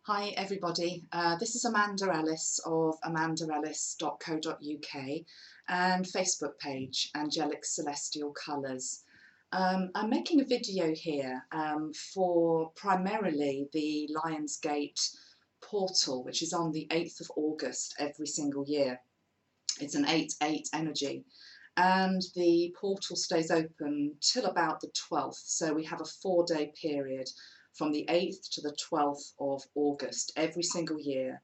Hi everybody, this is Amanda Ellis of amandaellis.co.uk and Facebook page Angelic Celestial Colours. I'm making a video here for primarily the Lionsgate Portal, which is on the 8th of August every single year. It's an 8-8 energy and the portal stays open till about the 12th, so we have a 4-day period from the 8th to the 12th of August every single year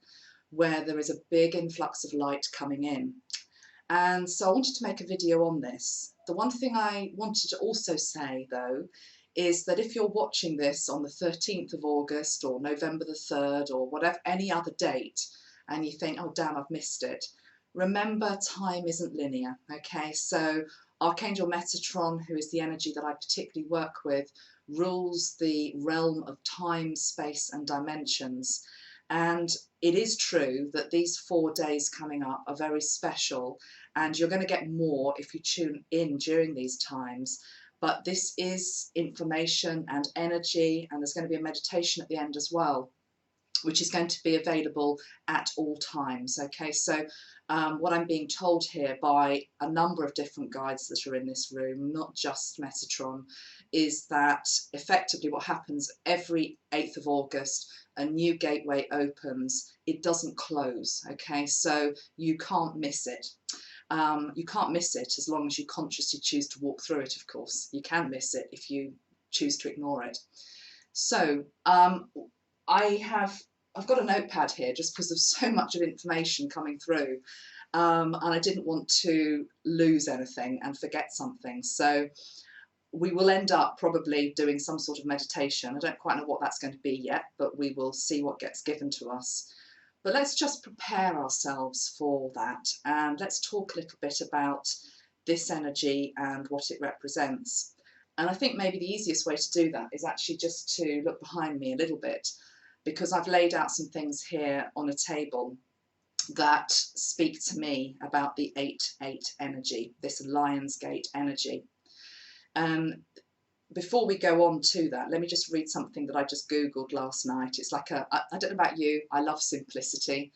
where there is a big influx of light coming in. And so I wanted to make a video on this. The one thing I wanted to also say though is that if you're watching this on the 13th of August or November the 3rd or whatever, any other date, and you think, oh damn, I've missed it, remember time isn't linear, okay? So Archangel Metatron, who is the energy that I particularly work with, rules the realm of time, space and dimensions. And it is true that these 4 days coming up are very special, and you're going to get more if you tune in during these times. But this is information and energy, and there's going to be a meditation at the end as well, which is going to be available at all times. Okay, so what I'm being told here by a number of different guides that are in this room, not just Metatron, is that effectively what happens every 8th of August, a new gateway opens. It doesn't close, okay, so you can't miss it. You can't miss it as long as you consciously choose to walk through it, of course. You can miss it if you choose to ignore it. So I've got a notepad here just because there's so much of information coming through, and I didn't want to lose anything and forget something. So we will end up probably doing some sort of meditation. I don't quite know what that's going to be yet, but we will see what gets given to us. But let's just prepare ourselves for that, and let's talk a little bit about this energy and what it represents. And I think maybe the easiest way to do that is actually just to look behind me a little bit, because I've laid out some things here on a table that speak to me about the 8-8 energy, this Lionsgate energy. Before we go on to that, let me just read something that I just Googled last night. It's like I don't know about you, I love simplicity.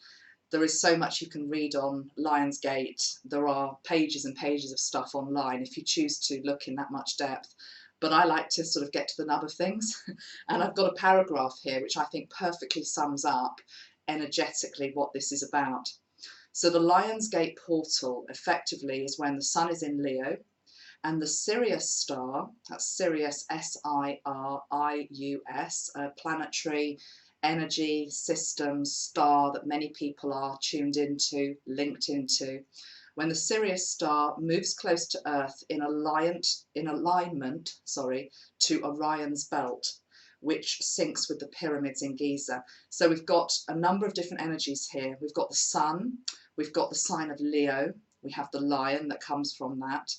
There is so much you can read on Lionsgate. There are pages and pages of stuff online if you choose to look in that much depth. But I like to sort of get to the nub of things. And I've got a paragraph here which I think perfectly sums up energetically what this is about. So the Lionsgate Portal effectively is when the sun is in Leo, and the Sirius star, that's Sirius, S-I-R-I-U-S, a planetary energy system star that many people are tuned into, linked into. When the Sirius star moves close to Earth in alignment to Orion's belt, which syncs with the pyramids in Giza. So we've got a number of different energies here. We've got the sun, we've got the sign of Leo, we have the lion that comes from that.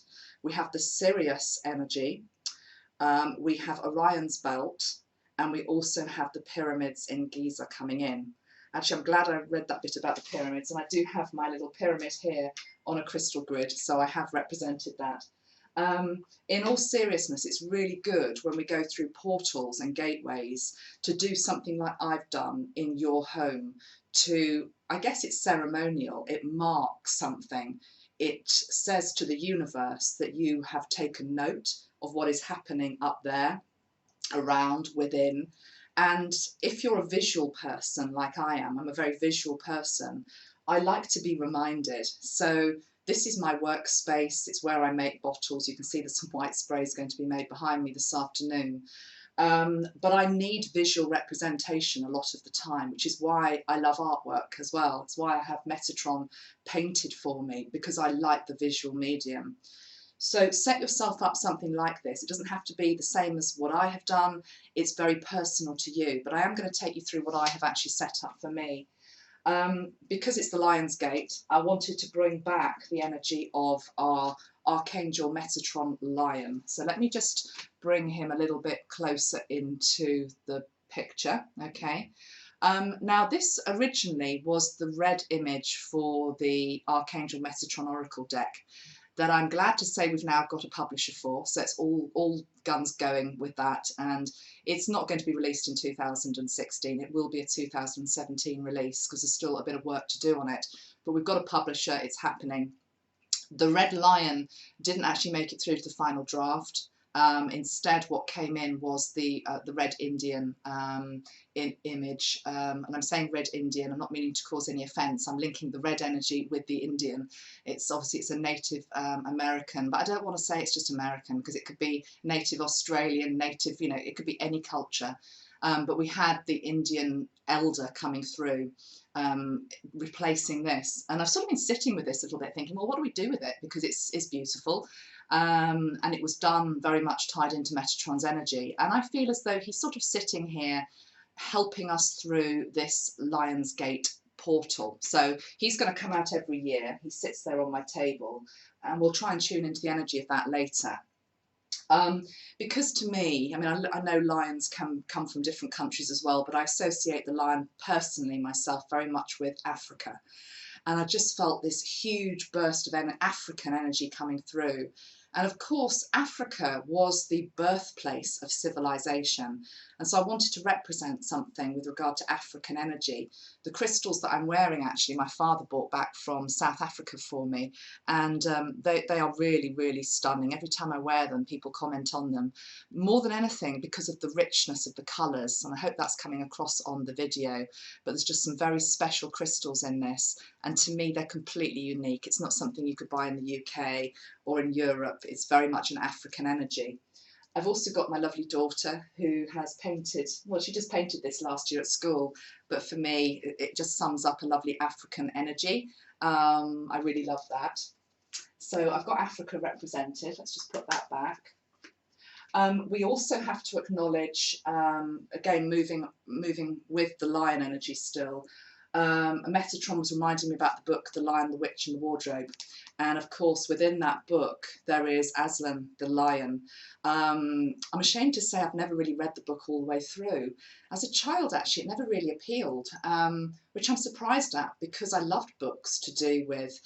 We have the Sirius energy, we have Orion's belt, and we also have the pyramids in Giza coming in. Actually, I'm glad I read that bit about the pyramids, and I do have my little pyramid here on a crystal grid, so I have represented that. In all seriousness, it's really good when we go through portals and gateways to do something like I've done in your home. To, I guess it's ceremonial, it marks something. It says to the universe that you have taken note of what is happening up there, around, within. And if you're a visual person like I am, I'm a very visual person, I like to be reminded. So this is my workspace, it's where I make bottles. You can see there's some white sprays going to be made behind me this afternoon. But I need visual representation a lot of the time, which is why I love artwork as well. It's why I have Metatron painted for me, because I like the visual medium. So set yourself up something like this. It doesn't have to be the same as what I have done. It's very personal to you, but I am going to take you through what I have actually set up for me. Because it's the Lionsgate, I wanted to bring back the energy of our Archangel Metatron lion. So let me just bring him a little bit closer into the picture, okay? Now this originally was the red image for the Archangel Metatron Oracle deck. that I'm glad to say we've now got a publisher for, so it's all guns going with that, and it's not going to be released in 2016. It will be a 2017 release because there's still a bit of work to do on it, but we've got a publisher, it's happening. The Red Lion didn't actually make it through to the final draft. Instead, what came in was the Red Indian image, and I'm saying Red Indian. I'm not meaning to cause any offence. I'm linking the red energy with the Indian. It's obviously it's a Native American, but I don't want to say it's just American because it could be Native Australian, Native, you know, it could be any culture. But we had the Indian elder coming through, replacing this, and I've sort of been sitting with this a little bit, thinking, well, what do we do with it? Because it's beautiful. And it was done very much tied into Metatron's energy. And I feel as though he's sort of sitting here helping us through this Lionsgate portal. So he's going to come out every year. He sits there on my table, and we'll try and tune into the energy of that later. Because to me, I mean, I know lions can come from different countries as well, but I associate the lion personally myself very much with Africa. And I just felt this huge burst of African energy coming through. And of course, Africa was the birthplace of civilization. And so I wanted to represent something with regard to African energy. The crystals that I'm wearing, actually, my father brought back from South Africa for me. And they are really, really stunning. Every time I wear them, people comment on them. More than anything, because of the richness of the colours. And I hope that's coming across on the video. But there's just some very special crystals in this. And to me, they're completely unique. It's not something you could buy in the UK or in Europe. It's very much an African energy. I've also got my lovely daughter who has painted, well, she just painted this last year at school, but for me, it just sums up a lovely African energy. I really love that. So I've got Africa represented. Let's just put that back. We also have to acknowledge, again, moving with the lion energy still, Metatron was reminding me about the book The Lion, the Witch and the Wardrobe, and of course within that book there is Aslan the lion. I'm ashamed to say I've never really read the book all the way through. As a child, actually, it never really appealed, which I'm surprised at, because I loved books to do with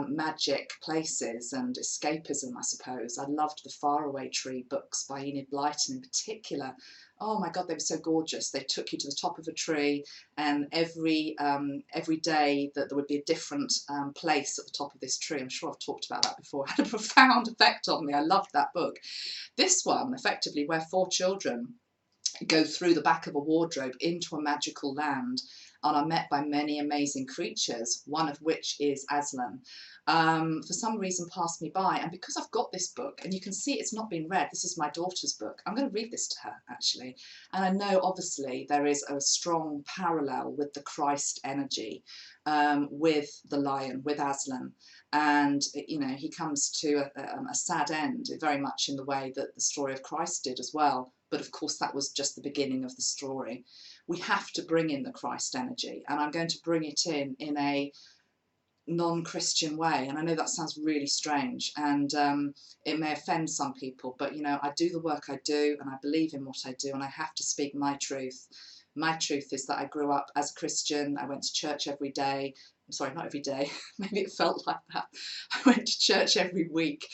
magic places and escapism, I suppose. I loved the Faraway Tree books by Enid Blyton in particular. Oh my God, they were so gorgeous. They took you to the top of a tree, and every day that there would be a different place at the top of this tree. I'm sure I've talked about that before. It had a profound effect on me. I loved that book. This one, effectively, where 4 children go through the back of a wardrobe into a magical land and are met by many amazing creatures, one of which is Aslan. For some reason passed me by, and because I've got this book, and you can see it's not been read, this is my daughter's book, I'm going to read this to her actually, and I know obviously there is a strong parallel with the Christ energy, with the lion, with Aslan, and you know, he comes to a sad end very much in the way that the story of Christ did as well, but of course that was just the beginning of the story. We have to bring in the Christ energy, and I'm going to bring it in a non-Christian way, and I know that sounds really strange, and it may offend some people, but you know, I do the work I do, and I believe in what I do, and I have to speak my truth. My truth is that I grew up as a Christian. I went to church every day. Sorry, not every day, maybe it felt like that. I went to church every week,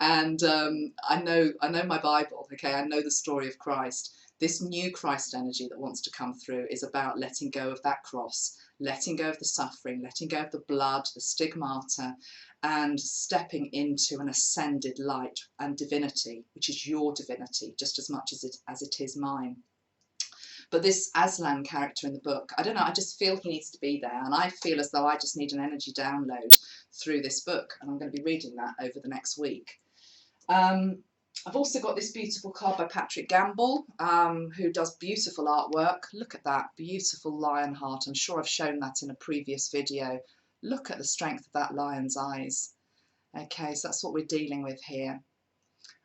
and I know my Bible, okay, I know the story of Christ. This new Christ energy that wants to come through is about letting go of that cross, letting go of the suffering, letting go of the blood, the stigmata, and stepping into an ascended light and divinity, which is your divinity just as much as it is mine. But this Aslan character in the book, I don't know, I just feel he needs to be there, and I feel as though I just need an energy download through this book, and I'm going to be reading that over the next week. I've also got this beautiful card by Patrick Gamble, who does beautiful artwork. Look at that beautiful lion heart. I'm sure I've shown that in a previous video. Look at the strength of that lion's eyes. Okay, so that's what we're dealing with here.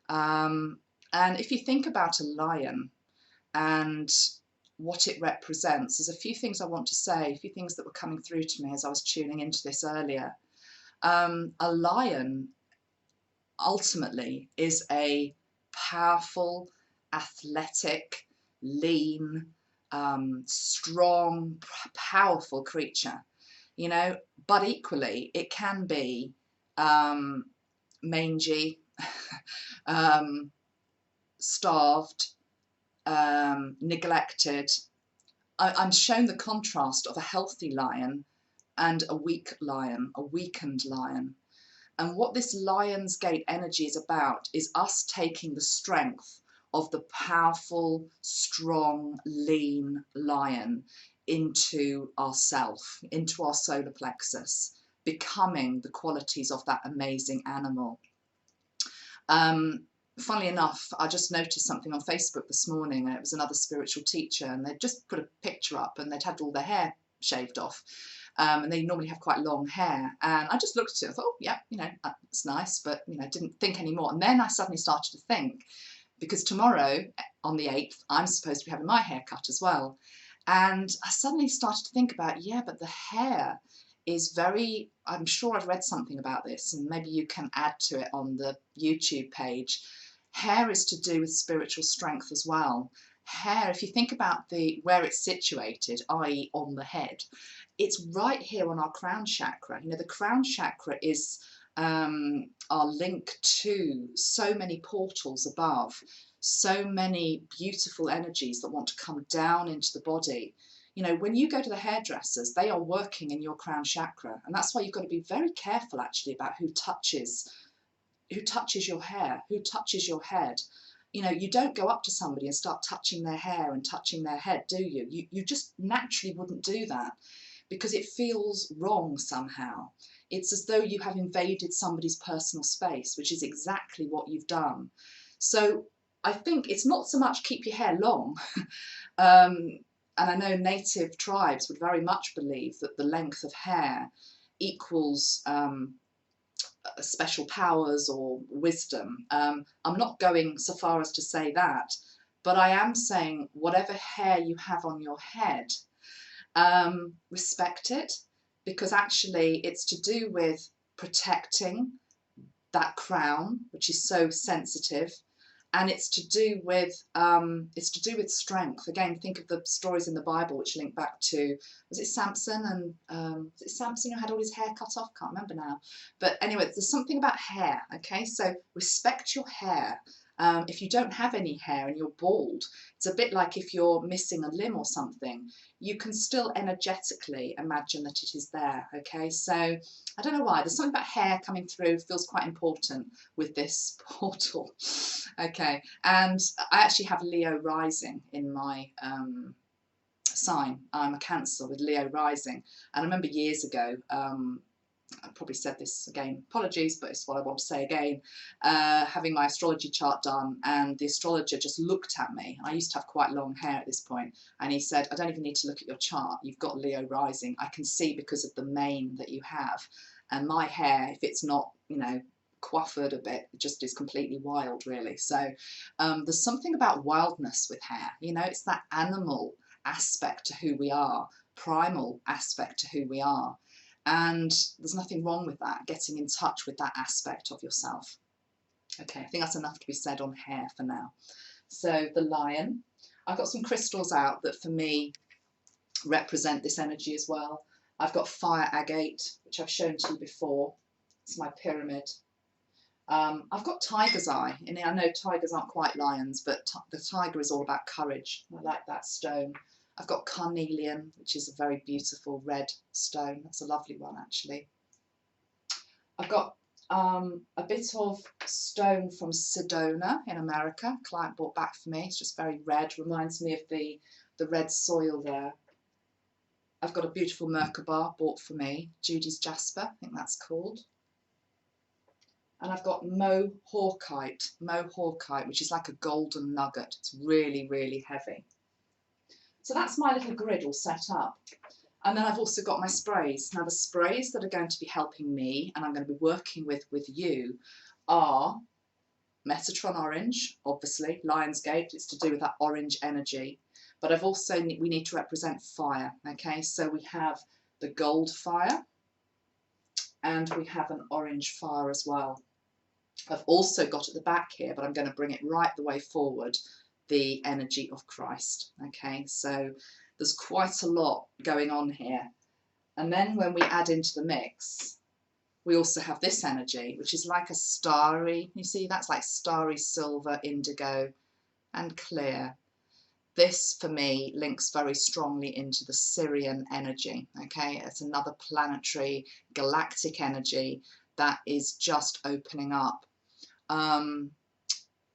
And if you think about a lion and what it represents, there's a few things I want to say, a few things that were coming through to me as I was tuning into this earlier. A lion ultimately is a powerful, athletic, lean, strong, powerful creature, you know, but equally it can be mangy, starved, neglected. I'm shown the contrast of a healthy lion and a weak lion, a weakened lion. And what this Lionsgate energy is about is us taking the strength of the powerful, strong, lean lion into ourself, into our solar plexus, becoming the qualities of that amazing animal. Funnily enough, I just noticed something on Facebook this morning, and it was another spiritual teacher, and they'd just put a picture up and they'd had all their hair shaved off. And they normally have quite long hair, and I just looked at it and thought, oh yeah, you know, it's nice, but you know, didn't think anymore. And then I suddenly started to think, because tomorrow on the 8th I'm supposed to be having my hair cut as well, and I suddenly started to think about, yeah, but the hair is very, I'm sure I've read something about this, and maybe you can add to it on the YouTube page. Hair is to do with spiritual strength as well. Hair, if you think about where it's situated, i.e. on the head, it's right here on our crown chakra. You know, the crown chakra is our link to so many portals above, so many beautiful energies that want to come down into the body. You know, when you go to the hairdressers, they are working in your crown chakra, and that's why you've got to be very careful actually about who touches your hair, who touches your head. You know, you don't go up to somebody and start touching their hair and touching their head, do you? You just naturally wouldn't do that, because it feels wrong somehow. It's as though you have invaded somebody's personal space, which is exactly what you've done. So I think it's not so much keep your hair long. And I know native tribes would very much believe that the length of hair equals special powers or wisdom. I'm not going so far as to say that, but I am saying whatever hair you have on your head, respect it, because actually it's to do with protecting that crown, which is so sensitive, and it's to do with strength. Again, think of the stories in the Bible which link back to, was it Samson, and was it Samson who had all his hair cut off? Can't remember now. But anyway, there's something about hair. Okay, so respect your hair. If you don't have any hair and you're bald, it's a bit like if you're missing a limb or something, you can still energetically imagine that it is there. Okay, so I don't know why, there's something about hair coming through, feels quite important with this portal. Okay, and I actually have Leo rising in my sign. I'm a Cancer with Leo rising, and I remember years ago, I probably said this again, apologies, but it's what I want to say again, having my astrology chart done, and the astrologer just looked at me. I used to have quite long hair at this point, and he said, I don't even need to look at your chart, you've got Leo rising. I can see because of the mane that you have, and my hair, if it's not, you know, coiffured a bit, it just is completely wild, really. So there's something about wildness with hair, you know, it's that animal aspect to who we are, primal aspect to who we are. And there's nothing wrong with that, getting in touch with that aspect of yourself. Okay, I think that's enough to be said on hair for now. So the lion, I've got some crystals out that for me represent this energy as well. I've got fire agate, which I've shown to you before. It's my pyramid. I've got tiger's eye, and I know tigers aren't quite lions, but the tiger is all about courage. I like that stone. I've got carnelian, which is a very beautiful red stone. That's a lovely one, actually. I've got a bit of stone from Sedona in America. A client bought back for me. It's just very red. Reminds me of the red soil there. I've got a beautiful Merkaba bought for me. Judy's Jasper, I think that's called. And I've got mohawkite, which is like a golden nugget. It's really, really heavy. So that's my little grid all set up. And then I've also got my sprays. Now the sprays that are going to be helping me and I'm going to be working with you are Metatron orange, obviously, Lionsgate, it's to do with that orange energy. But I've also, we need to represent fire, okay? So we have the gold fire and we have an orange fire as well. I've also got at the back here, but I'm going to bring it right the way forward, the energy of Christ. Okay, so there's quite a lot going on here. And then when we add into the mix we also have this energy, which is like a starry, you see, that's like starry silver, indigo and clear. This, for me, links very strongly into the Sirian energy, okay? It's another planetary, galactic energy that is just opening up.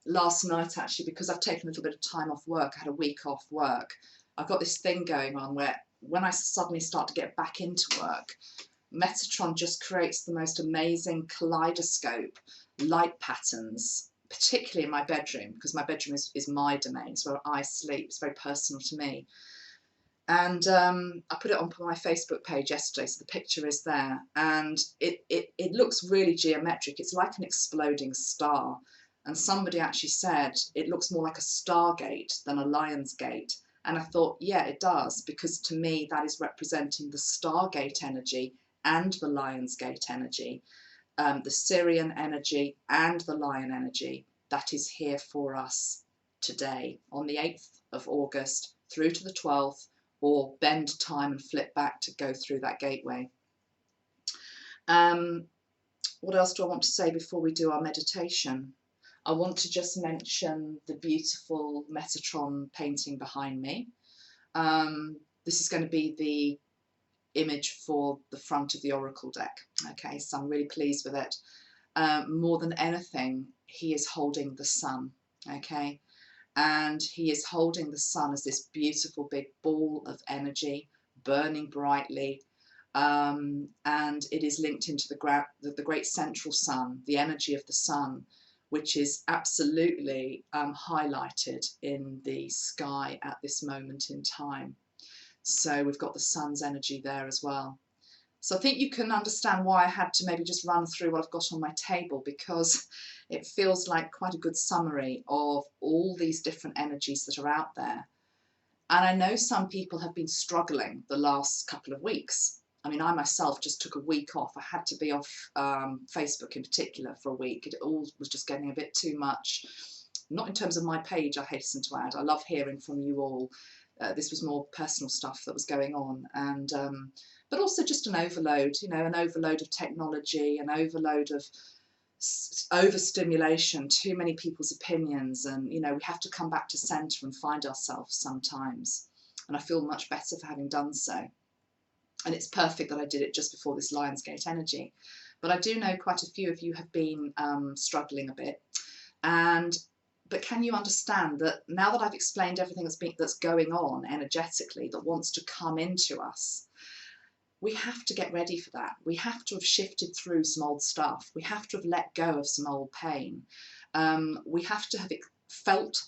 Last night, actually, because I've taken a little bit of time off work, I had a week off work, I've got this thing going on where when I suddenly start to get back into work, Metatron just creates the most amazing kaleidoscope light patterns, particularly in my bedroom, because my bedroom is my domain, it's where I sleep, it's very personal to me. And I put it on my Facebook page yesterday, so the picture is there, and it looks really geometric. It's like an exploding star, and somebody actually said it looks more like a stargate than a Lionsgate. And I thought, yeah, it does, because to me that is representing the Stargate energy and the Lionsgate energy, the Sirian energy and the Lion energy that is here for us today on the 8th of August through to the 12th, or bend time and flip back to go through that gateway. What else do I want to say before we do our meditation? I want to just mention the beautiful Metatron painting behind me. This is going to be the image for the front of the oracle deck. Okay, so I'm really pleased with it. More than anything, he is holding the sun. Okay, and he is holding the sun as this beautiful big ball of energy burning brightly, and it is linked into the great central sun, the energy of the sun, which is absolutely highlighted in the sky at this moment in time. So we've got the sun's energy there as well. So I think you can understand why I had to maybe just run through what I've got on my table, because it feels like quite a good summary of all these different energies that are out there. And I know some people have been struggling the last couple of weeks. I mean, I myself just took a week off. I had to be off Facebook in particular for a week. It all was just getting a bit too much. Not in terms of my page, I hasten to add. I love hearing from you all. This was more personal stuff that was going on, and but also just an overload, you know, an overload of technology, an overload of overstimulation, too many people's opinions, and you know, we have to come back to centre and find ourselves sometimes. And I feel much better for having done so. And it's perfect that I did it just before this Lionsgate energy. But I do know quite a few of you have been struggling a bit, but can you understand that now that I've explained everything that's going on energetically that wants to come into us, we have to get ready for that. We have to have shifted through some old stuff. We have to have let go of some old pain. We have to have felt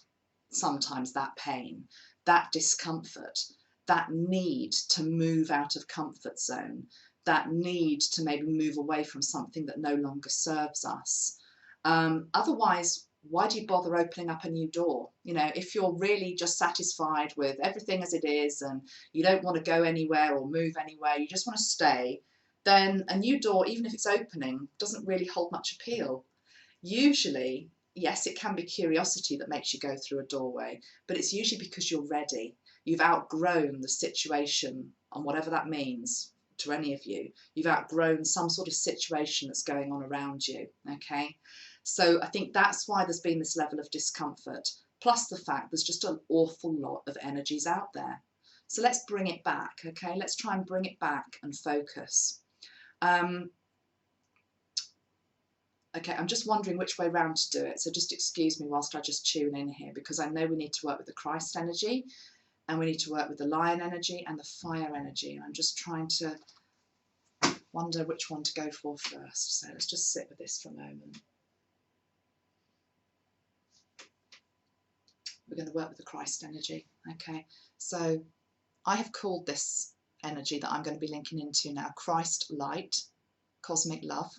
sometimes that pain, that discomfort, that need to move out of comfort zone, that need to maybe move away from something that no longer serves us. Otherwise, why do you bother opening up a new door? You know, if you're really just satisfied with everything as it is and you don't want to go anywhere or move anywhere, you just want to stay, then a new door, even if it's opening, doesn't really hold much appeal. Usually, yes, it can be curiosity that makes you go through a doorway, but it's usually because you're ready. You've outgrown the situation, and whatever that means to any of you. You've outgrown some sort of situation that's going on around you, okay? So I think that's why there's been this level of discomfort, plus the fact there's just an awful lot of energies out there. So let's bring it back, okay? Let's try and bring it back and focus. Okay, I'm just wondering which way round to do it, so just excuse me whilst I just tune in here, because I know we need to work with the Christ energy, and we need to work with the Lion energy and the Fire energy, and I'm just trying to wonder which one to go for first. So let's just sit with this for a moment. We're going to work with the Christ energy. Okay, so I have called this energy that I'm going to be linking into now Christ light, cosmic love.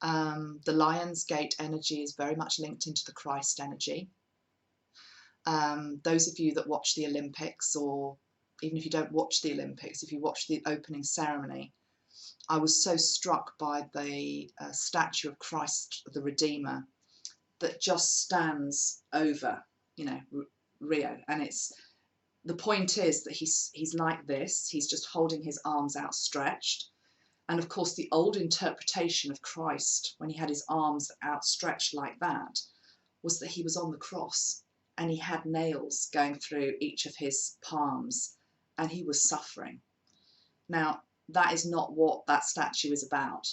The Lionsgate energy is very much linked into the Christ energy. Those of you that watch the Olympics, or even if you don't watch the Olympics, if you watch the opening ceremony, I was so struck by the statue of Christ the Redeemer that just stands over, you know, Rio, and it's, the point is that he's like this, he's just holding his arms outstretched, And of course, the old interpretation of Christ, when he had his arms outstretched like that, was that he was on the cross and he had nails going through each of his palms and he was suffering. Now, that is not what that statue is about.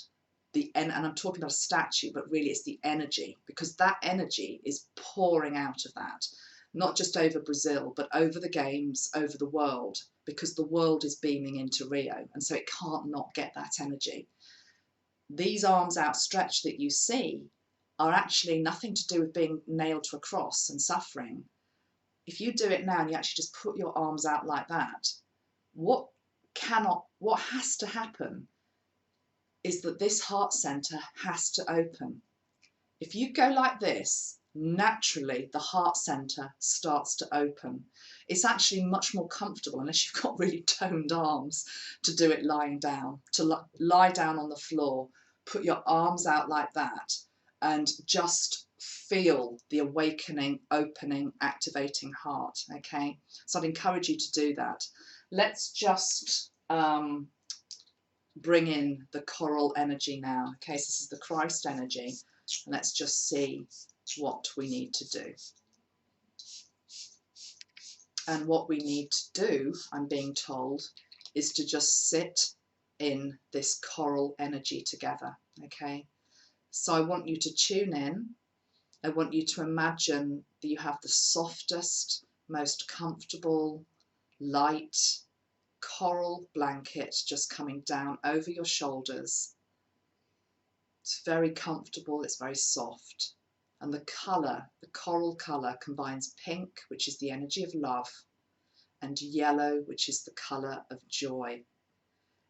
And I'm talking about a statue, but really it's the energy, because that energy is pouring out of that, not just over Brazil, but over the games, over the world, because the world is beaming into Rio, and so it can't not get that energy. These arms outstretched that you see are actually nothing to do with being nailed to a cross and suffering. If you do it now and you actually just put your arms out like that, what has to happen is that this heart center has to open. If you go like this, naturally the heart center starts to open. It's actually much more comfortable, unless you've got really toned arms, to do it lying down, to lie down on the floor, put your arms out like that, and just feel the awakening, opening, activating heart, okay? So I'd encourage you to do that. Let's just bring in the coral energy now. Okay, so this is the Christ energy. Let's just see what we need to do. And what we need to do, I'm being told, is to just sit in this coral energy together. Okay, so I want you to tune in. I want you to imagine that you have the softest, most comfortable, light coral blanket just coming down over your shoulders. It's very comfortable, it's very soft. And the colour, the coral colour, combines pink, which is the energy of love, and yellow, which is the colour of joy.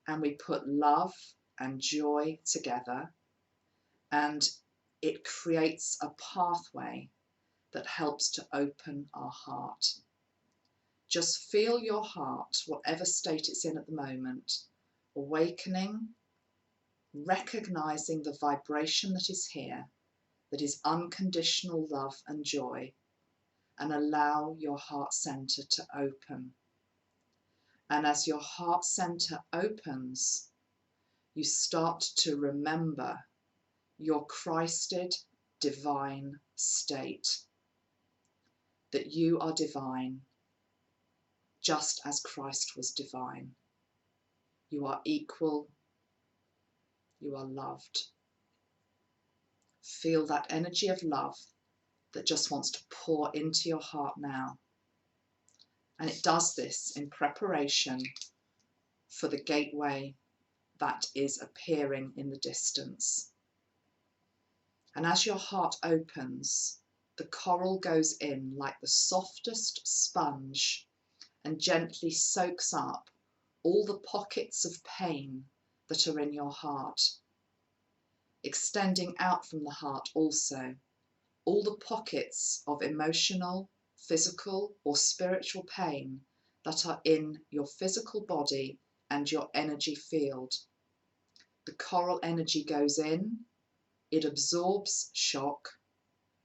And we put love and joy together, and it creates a pathway that helps to open our heart. Just feel your heart, whatever state it's in at the moment, awakening, recognizing the vibration that is here, that is unconditional love and joy, and allow your heart center to open. And as your heart center opens, you start to remember your Christed divine state, that you are divine, just as Christ was divine. You are equal. You are loved. Feel that energy of love that just wants to pour into your heart now. And it does this in preparation for the gateway that is appearing in the distance. And as your heart opens, the coral goes in like the softest sponge and gently soaks up all the pockets of pain that are in your heart, extending out from the heart also all the pockets of emotional, physical or spiritual pain that are in your physical body and your energy field. The coral energy goes in, it absorbs shock,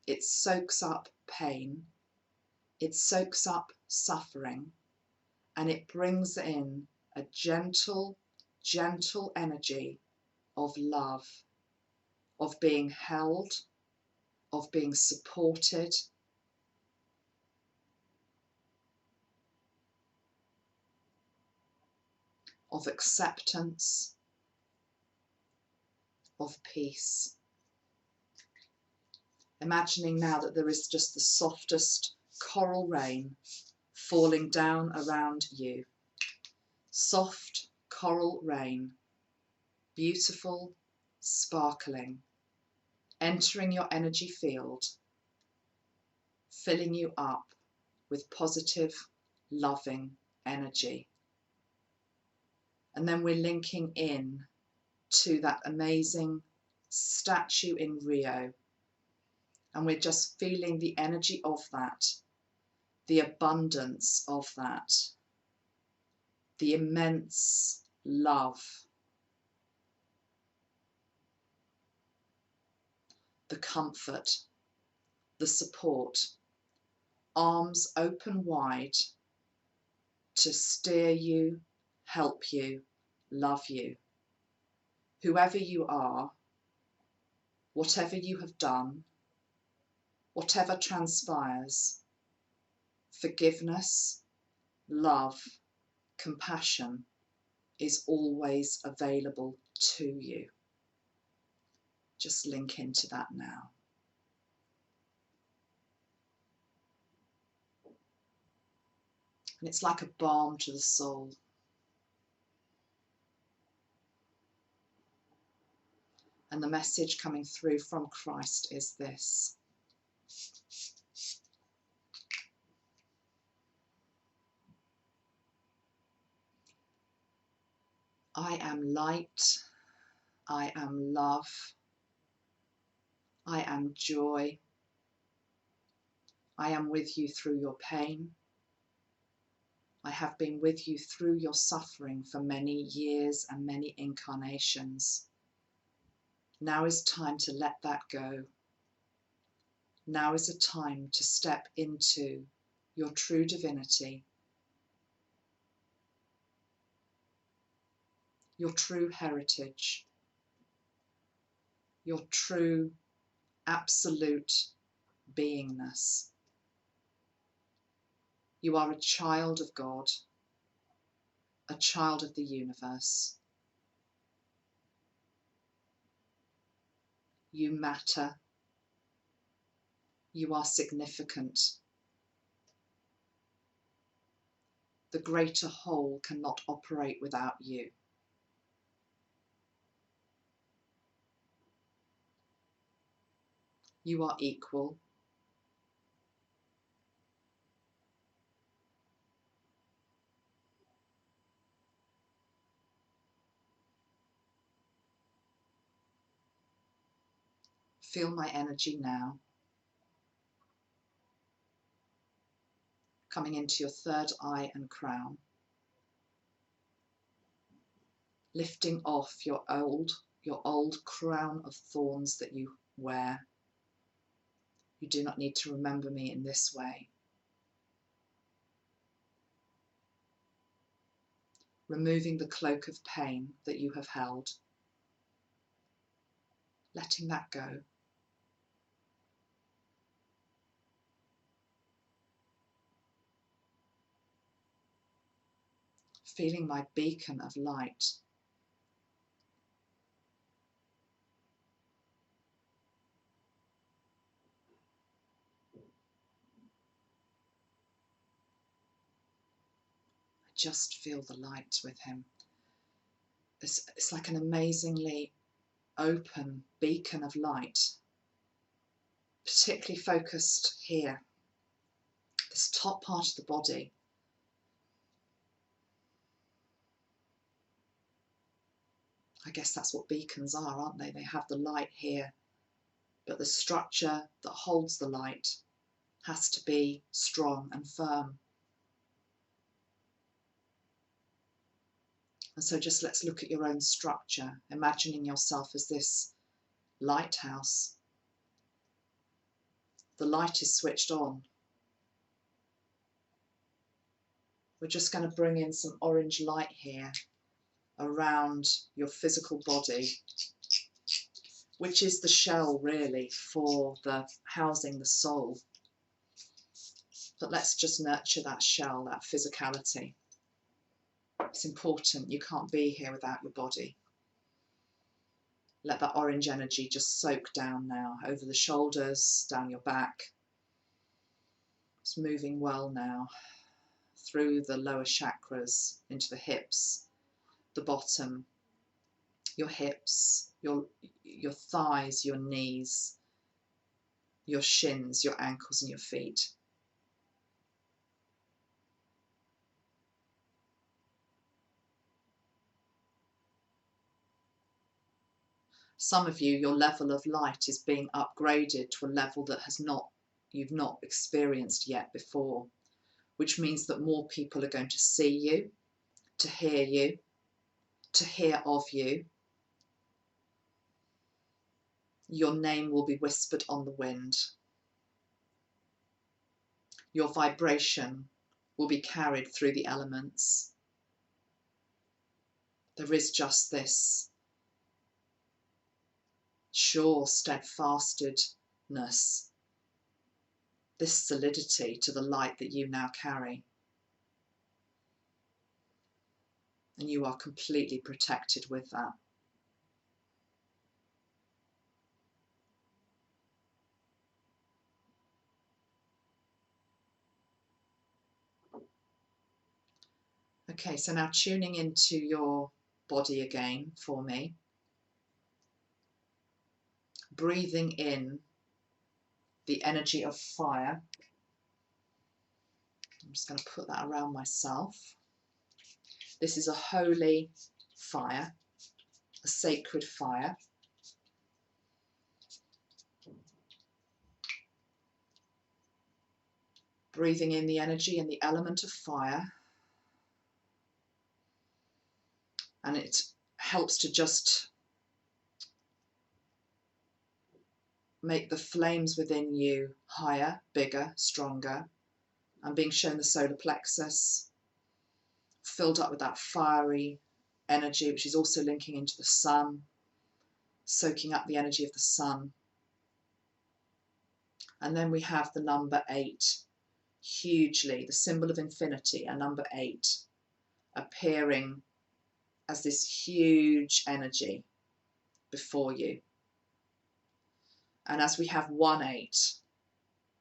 it soaks up pain, it soaks up suffering, and it brings in a gentle, gentle energy of love, of being held, of being supported, of acceptance, of peace. Imagining now that there is just the softest coral rain falling down around you. Soft coral rain, beautiful, sparkling, entering your energy field, filling you up with positive, loving energy. And then we're linking in to that amazing statue in Rio. And we're just feeling the energy of that, the abundance of that, the immense love, the comfort, the support, arms open wide to steer you, help you, love you. whoever you are, whatever you have done, whatever transpires, forgiveness, love, compassion is always available to you. Just link into that now. And it's like a balm to the soul. And the message coming through from Christ is this: I am light, I am love, I am joy, I am with you through your pain. I have been with you through your suffering for many years and many incarnations. Now is time to let that go. Now is a time to step into your true divinity, your true heritage, your true absolute beingness. You are a child of God, a child of the universe. You matter. You are significant. The greater whole cannot operate without you. You are equal. Feel my energy now, coming into your third eye and crown, lifting off your old crown of thorns that you wear. You do not need to remember me in this way. Removing the cloak of pain that you have held, letting that go. Feeling my beacon of light. I just feel the light with him. It's like an amazingly open beacon of light, particularly focused here, this top part of the body. I guess that's what beacons are, aren't they? They have the light here, but the structure that holds the light has to be strong and firm. And so just let's look at your own structure, imagining yourself as this lighthouse. The light is switched on. We're just going to bring in some orange light here around your physical body, which is the shell really for the housing the soul. But let's just nurture that shell, that physicality. It's important. You can't be here without your body. Let that orange energy just soak down now, over the shoulders, down your back. It's moving well now, through the lower chakras, into the hips, the bottom, your hips, your thighs, your knees, your shins, your ankles and your feet. Some of you, your level of light is being upgraded to a level that you've not experienced yet before, which means that more people are going to see you, to hear of you. Your name will be whispered on the wind. Your vibration will be carried through the elements. There is just this sure steadfastedness, this solidity to the light that you now carry. And you are completely protected with that. Okay, so now tuning into your body again for me. Breathing in the energy of fire. I'm just going to put that around myself. This is a holy fire, a sacred fire. Breathing in the energy and the element of fire. And it helps to just make the flames within you higher, bigger, stronger. I'm being shown the solar plexus, filled up with that fiery energy, which is also linking into the sun, soaking up the energy of the sun. And then we have the number 8, hugely, the symbol of infinity, a number 8, appearing as this huge energy before you. And as we have 1, 8,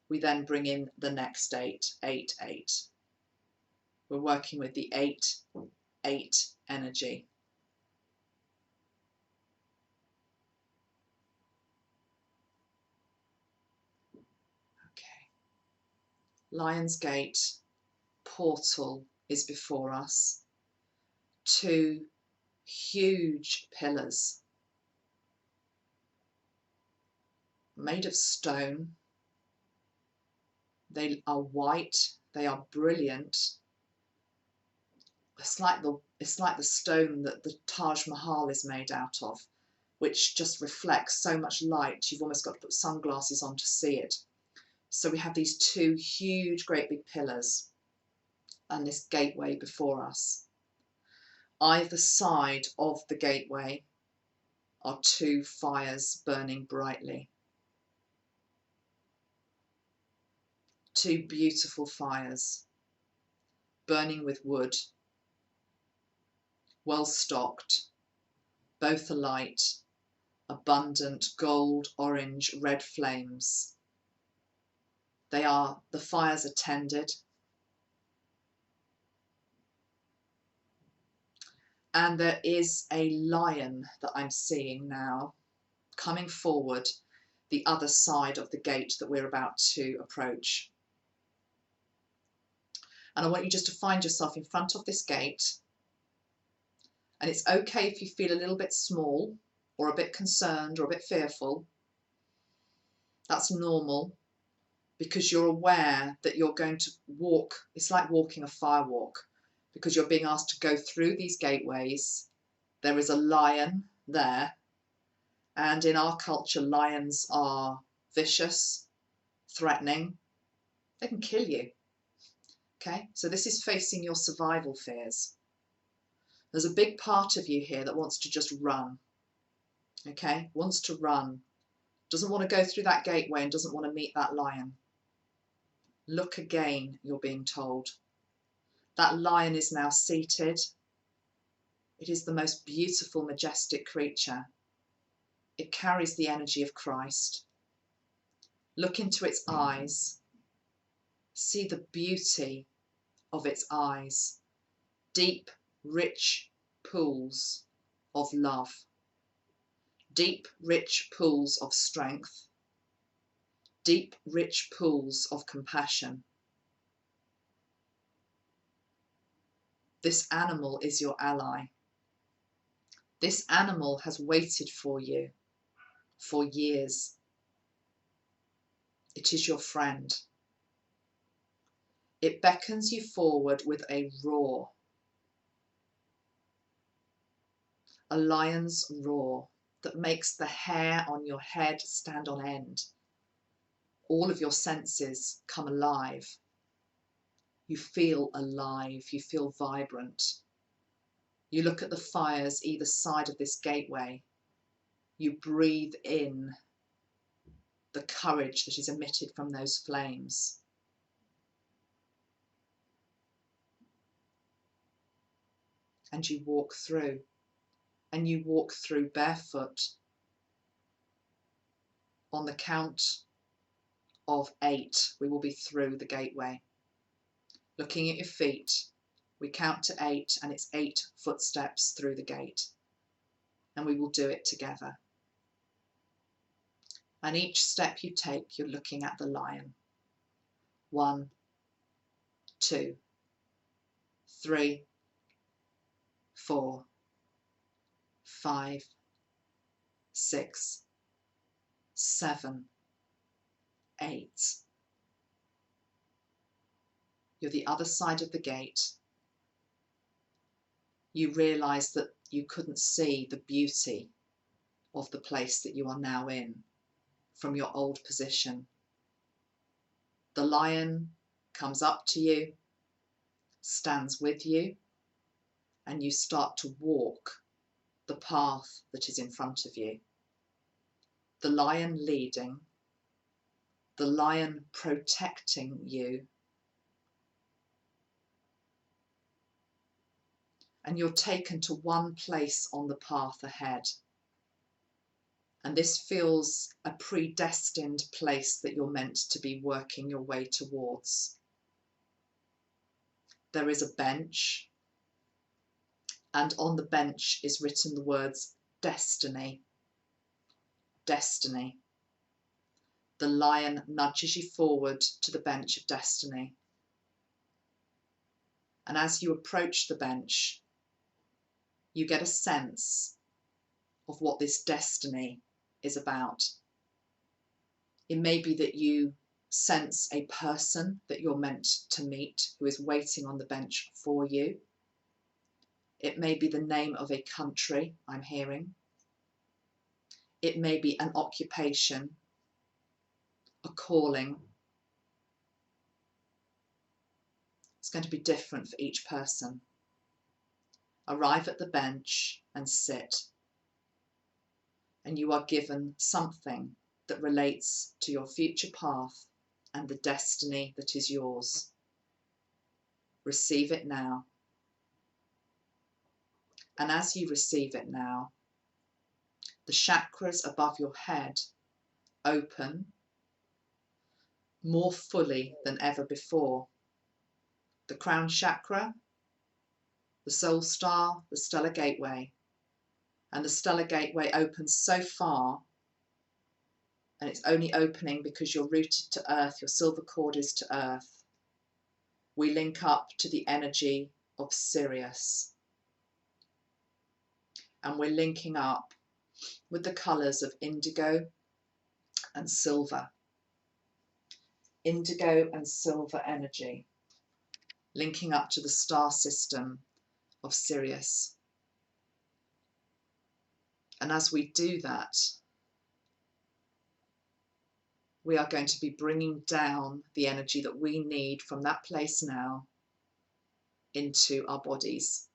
we then bring in the next 8, 8, 8. We're working with the 8, 8 energy. Okay. Lionsgate Portal is before us. 2 huge pillars made of stone. They are white, they are brilliant. It's like the stone that the Taj Mahal is made out of, which just reflects so much light, you've almost got to put sunglasses on to see it. So we have these 2 huge, great big pillars and this gateway before us. Either side of the gateway are 2 fires burning brightly. 2 beautiful fires, burning with wood, well stocked, both alight, abundant gold, orange, red flames. The fires are tended. And there is a lion that I'm seeing now coming forward the other side of the gate that we're about to approach. And I want you just to find yourself in front of this gate. And it's okay if you feel a little bit small or a bit concerned or a bit fearful. That's normal, because you're aware that you're going to walk. It's like walking a fire walk, because you're being asked to go through these gateways. There is a lion there. And in our culture, lions are vicious, threatening. They can kill you. Okay, so this is facing your survival fears. There's a big part of you here that wants to just run. Okay, wants to run. Doesn't want to go through that gateway and doesn't want to meet that lion. Look again, you're being told. That lion is now seated. It is the most beautiful, majestic creature. It carries the energy of Christ. Look into its eyes. See the beauty of its eyes. Deep, rich pools of love. Deep, rich pools of strength. Deep, rich pools of compassion. This animal is your ally. This animal has waited for you for years. It is your friend. It beckons you forward with a roar. A lion's roar that makes the hair on your head stand on end. All of your senses come alive. You feel alive, you feel vibrant. You look at the fires either side of this gateway you breathe in the courage that is emitted from those flames. And you walk through, and you walk through barefoot. On the count of 8, we will be through the gateway. Looking at your feet, we count to 8, and it's 8 footsteps through the gate. And we will do it together. And each step you take, you're looking at the lion. 1, 2, 3, 4, 5, 6, 7, 8. You're the other side of the gate. You realise that you couldn't see the beauty of the place that you are now in from your old position. The lion comes up to you, stands with you, and you start to walk the path that is in front of you. The lion leading, the lion protecting you, and you're taken to one place on the path ahead. And this feels a predestined place that you're meant to be working your way towards. There is a bench, and on the bench is written the words destiny. Destiny. The lion nudges you forward to the bench of destiny. And as you approach the bench, you get a sense of what this destiny is about. It may be that you sense a person that you're meant to meet who is waiting on the bench for you. It may be the name of a country I'm hearing. It may be an occupation, a calling. It's going to be different for each person. Arrive at the bench and sit. And you are given something that relates to your future path and the destiny that is yours. Receive it now. And as you receive it now, the chakras above your head open more fully than ever before. The crown chakra, the soul star, the stellar gateway. And the stellar gateway opens so far, and it's only opening because you're rooted to earth, your silver cord is to earth. We link up to the energy of Sirius. And we're linking up with the colours of indigo and silver. Indigo and silver energy, linking up to the star system of Sirius. And as we do that, we are going to be bringing down the energy that we need from that place now into our bodies.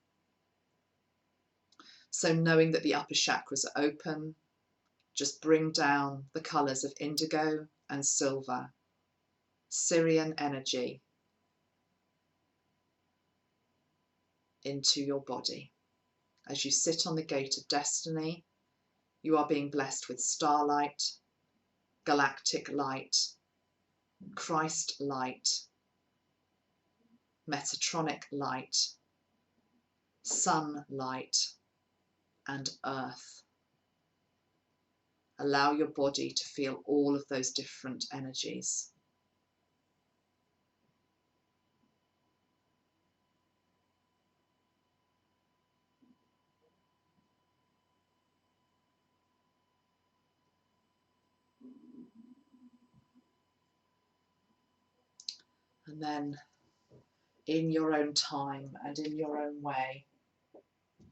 So knowing that the upper chakras are open, just bring down the colours of indigo and silver, Sirian energy, into your body. As you sit on the gate of destiny, you are being blessed with starlight, galactic light, Christ light, Metatronic light, sunlight, and earth. Allow your body to feel all of those different energies. And then, in your own time and in your own way,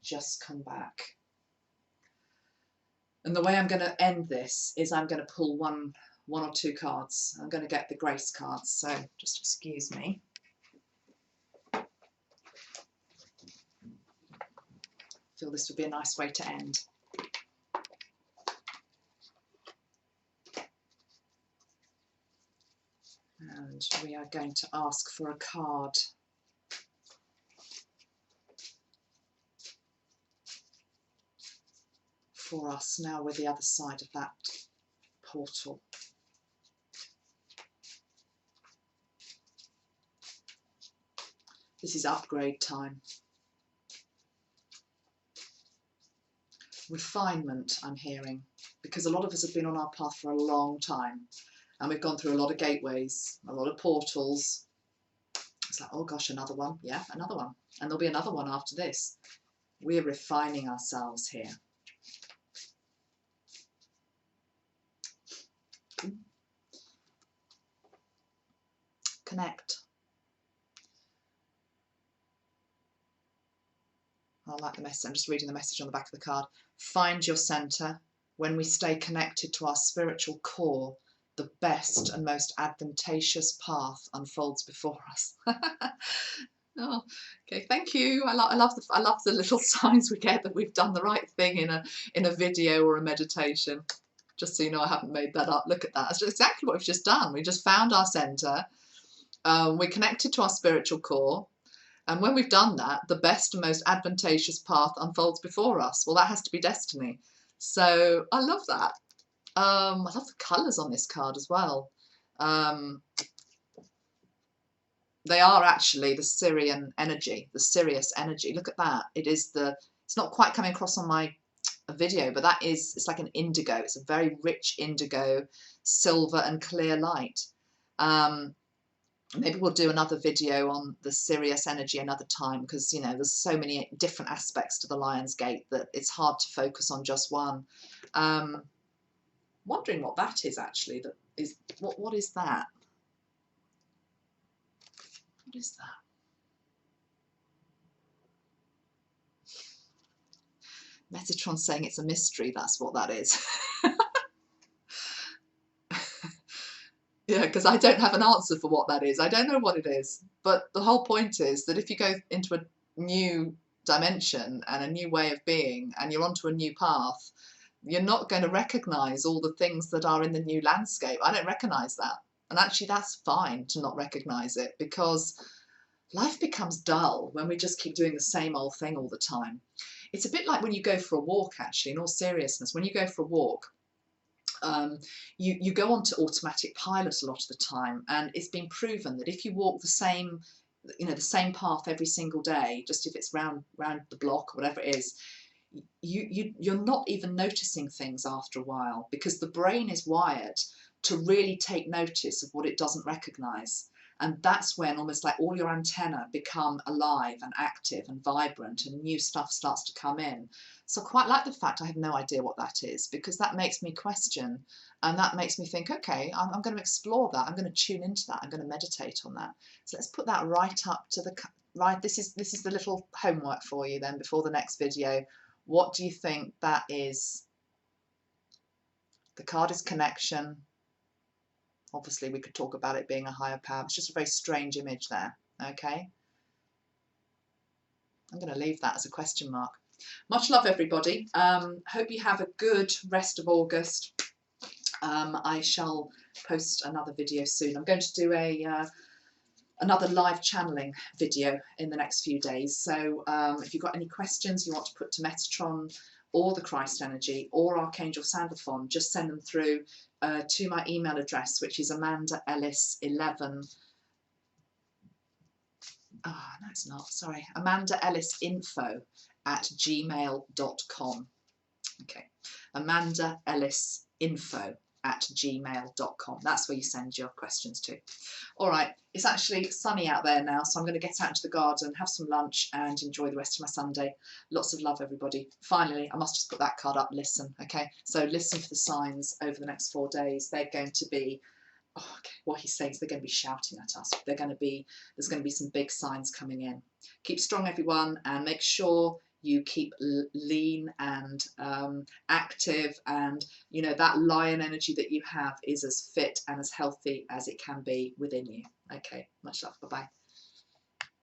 just come back. And the way I'm going to end this is I'm going to pull one or two cards. I'm going to get the grace cards, so just excuse me. I feel this would be a nice way to end. we are going to ask for a card. For us now we're the other side of that portal. This is upgrade time. Refinement, I'm hearing, because a lot of us have been on our path for a long time and we've gone through a lot of gateways, a lot of portals. It's like, oh gosh, another one. Yeah, another one. And there'll be another one after this. We're refining ourselves here. Connect. I like the message. I'm just reading the message on the back of the card. Find your centre. When we stay connected to our spiritual core, the best and most advantageous path unfolds before us. Oh, okay, thank you. I love the little signs we get that we've done the right thing in a video or a meditation. Just so you know, I haven't made that up. Look at that. That's exactly what we've just done. We just found our centre. We're connected to our spiritual core. And when we've done that, the best and most advantageous path unfolds before us. Well, that has to be destiny. So I love that. I love the colours on this card as well. They are actually the Sirian energy, the Sirius energy. Look at that. It's not quite coming across on my video, but it's like an indigo. It's a very rich indigo, silver and clear light. Maybe we'll do another video on the Sirius energy another time, because, you know, there's so many different aspects to the Lionsgate that it's hard to focus on just one. Wondering what that is actually. What is that? What is that? Metatron saying it's a mystery. That's what that is. Yeah, because I don't have an answer for what that is. I don't know what it is. But the whole point is that if you go into a new dimension and a new way of being and you're onto a new path, you're not going to recognise all the things that are in the new landscape. I don't recognise that. And actually that's fine to not recognise it, because life becomes dull when we just keep doing the same old thing all the time. It's a bit like when you go for a walk, actually, in all seriousness. When you go for a walk, you go on to automatic pilot a lot of the time, and it's been proven that if you walk the same path every single day, just if it's round the block or whatever it is, you're not even noticing things after a while, because the brain is wired to really take notice of what it doesn't recognise. And that's when almost like all your antennae become alive and active and vibrant, and new stuff starts to come in. So I quite like the fact I have no idea what that is, because that makes me question, and that makes me think, okay, I'm going to explore that. I'm going to tune into that. I'm going to meditate on that. So let's put that right up to the right. This is the little homework for you then before the next video. What do you think that is? The card is connection. Obviously, we could talk about it being a higher power. It's just a very strange image there, okay? I'm going to leave that as a question mark. Much love, everybody. Hope you have a good rest of August. I shall post another video soon. I'm going to do another live channeling video in the next few days. So if you've got any questions you want to put to Metatron or the Christ Energy or Archangel Sandalphon, just send them through to my email address, which is amandaellis11. Oh, no, it's not. Sorry. amandaellisinfo@gmail.com. Okay. amandaellisinfo@gmail.com. That's where you send your questions to. All right. It's actually sunny out there now, so I'm going to get out into the garden, have some lunch, and enjoy the rest of my Sunday. Lots of love, everybody. Finally, I must just put that card up. Listen, okay? So listen for the signs over the next 4 days. They're going to be, oh, okay, what he's saying is they're going to be shouting at us. There's going to be some big signs coming in. Keep strong, everyone, and make sure you keep lean and active, and you know that lion energy that you have is as fit and as healthy as it can be within you. Okay, much love. Bye bye.